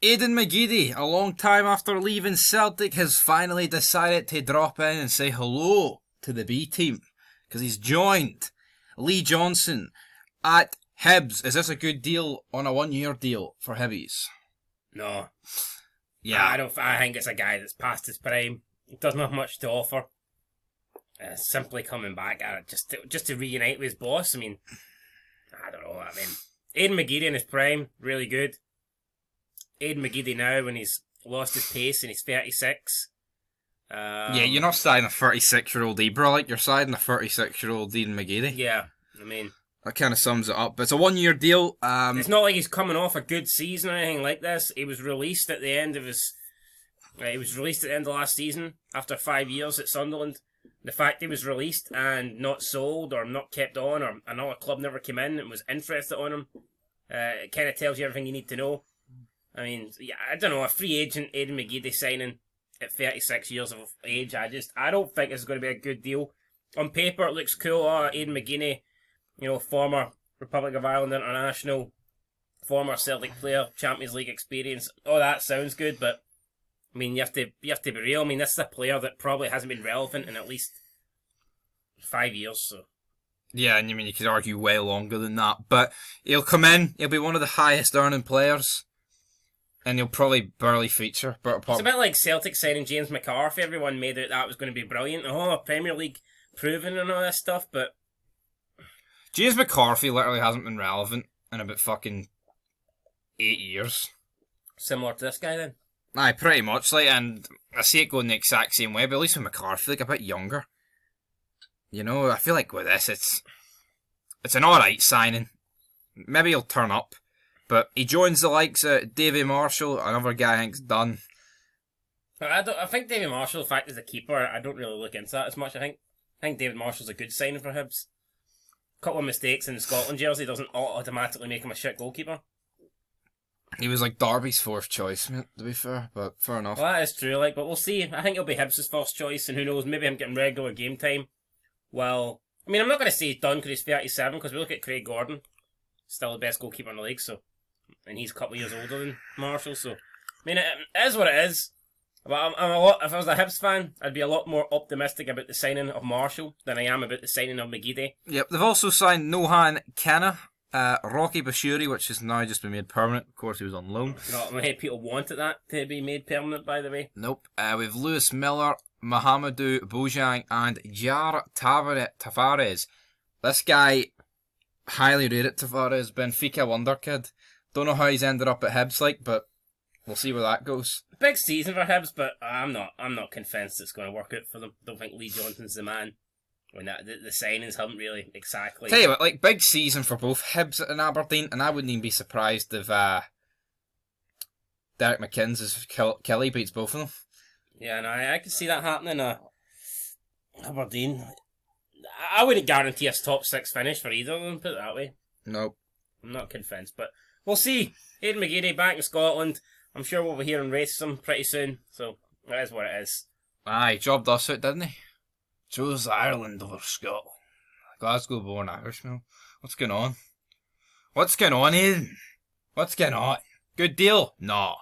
Aiden Mcgeady, a long time after leaving Celtic, has finally decided to drop in and say hello to the B team because he's joined Lee Johnson at Hibs. Is this a good deal on a 1-year deal for Hibs? No. Yeah. I think it's a guy that's past his prime. He doesn't have much to offer. Simply coming back just to reunite with his boss. I mean, I don't know. I mean, Aiden Mcgeady in his prime, really good. Aiden Mcgeady now, when he's lost his pace and he's 36. Yeah, you're not siding a 36-year-old Ibra, like you're siding a 36-year-old Aiden Mcgeady. Yeah, I mean, that kind of sums it up. But it's a 1-year deal. It's not like he's coming off a good season or anything like this. He was released at the end of last season after 5 years at Sunderland. The fact he was released and not sold or not kept on or another club never came in and was interested on him, it kind of tells you everything you need to know. I mean, yeah, I don't know, a free agent Aiden Mcgeady signing at 36 years of age, I don't think it's going to be a good deal. On paper, it looks cool. Aiden Mcgeady, former Republic of Ireland international, former Celtic player, Champions League experience. Oh, that sounds good, but I mean, you have to be real. I mean, this is a player that probably hasn't been relevant in at least 5 years. So yeah, and you could argue way longer than that. But he'll come in. He'll be one of the highest earning players, and he'll probably barely feature. But it's a bit like Celtic signing James McCarthy. Everyone made it that was going to be brilliant. Oh, Premier League proven and all this stuff, but James McCarthy literally hasn't been relevant in about fucking 8 years. Similar to this guy, then. Aye, pretty much. And I see it going the exact same way, but at least with McCarthy, a bit younger. I feel like with this, it's an alright signing. Maybe he'll turn up, but he joins the likes of Davy Marshall, another guy I think's done. I think David Marshall, in fact, is a keeper. I don't really look into that as much. I think David Marshall's a good signing for Hibs. A couple of mistakes in the Scotland jersey doesn't automatically make him a shit goalkeeper. He was like Derby's fourth choice, to be fair, but fair enough. Well, that is true, but we'll see. I think he'll be Hibs' first choice, and who knows, maybe I'm getting regular game time. Well, I mean, I'm not going to say he's done because he's 37, because we look at Craig Gordon, still the best goalkeeper in the league, and he's a couple of years older than Marshall, so, I mean, it is what it is. But if I was a Hibs fan, I'd be a lot more optimistic about the signing of Marshall than I am about the signing of Mcgeady. Yep, they've also signed Nohan Kenna, Rocky Bashiri, which has now just been made permanent. Of course, he was on loan. Not many people wanted that to be made permanent, by the way. Nope. We've Lewis Miller, Mahamadou Bojang, and Jar Tavares. This guy, highly rated Tavares, Benfica wonder kid. Don't know how he's ended up at Hibs, but we'll see where that goes. Big season for Hibs, but I'm not convinced it's going to work out for them. Don't think Lee Johnson's the man. When the signings haven't really exactly. Tell you what, big season for both Hibs and Aberdeen, and I wouldn't even be surprised if Derek McInnes' Kelly beats both of them. Yeah, no, I can see that happening. Aberdeen, I wouldn't guarantee a top 6 finish for either of them. Put it that way. Nope. I'm not convinced, but we'll see. Aiden Mcgeady back in Scotland. I'm sure we'll be hearing racism pretty soon. So that is what it is. Aye, he jobbed us out, didn't he? Chose Ireland over Scotland. Glasgow-born Irishman. What's going on? What's going on, Aiden? What's going on? Good deal? No.